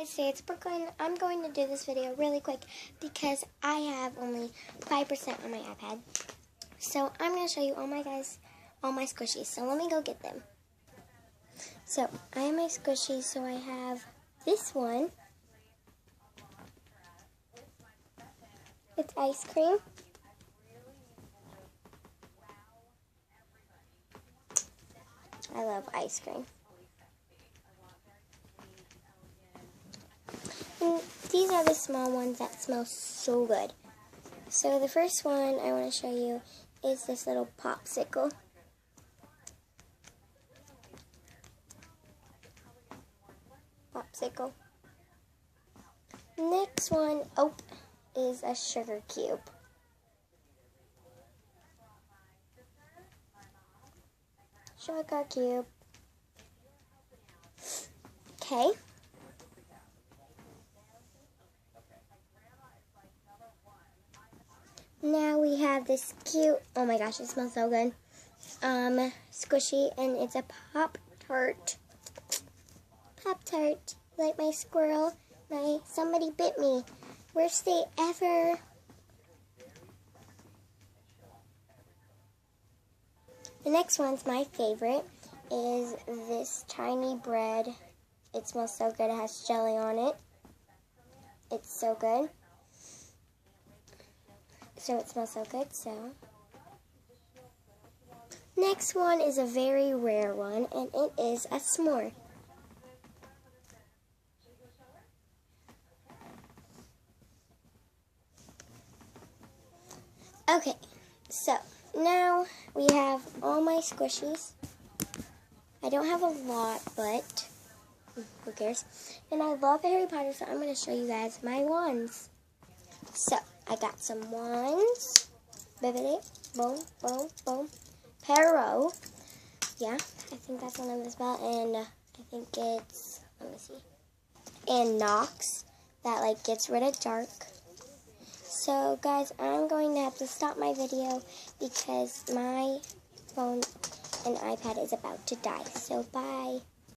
Guys, today it's Brooklyn. I'm going to do this video really quick because I have only 5% on my iPad. So I'm going to show you all my squishies. So let me go get them. So I have my squishies. So I have this one. It's ice cream. I love ice cream. And these are the small ones that smell so good. So the first one I want to show you is this little popsicle. Popsicle. Next one, is a sugar cube. Sugar cube. Okay. Now we have this cute, oh my gosh, it smells so good, squishy, and it's a Pop-Tart. Pop-Tart, like my squirrel, somebody bit me. Worst day ever. The next one's my favorite, is this tiny bread. It smells so good, it has jelly on it. It's so good. So it smells so good, so. Next one is a very rare one, and it is a s'more. Okay, so now we have all my squishies. I don't have a lot, but who cares? And I love Harry Potter, so I'm going to show you guys my wands. So, I got some wands. Bibbidi, boom, boom, boom. Perro. Yeah, I think that's one of the spell. And I think it's, let me see. And Nox. That, gets rid of dark. So, guys, I'm going to have to stop my video because my phone and iPad is about to die. So, bye.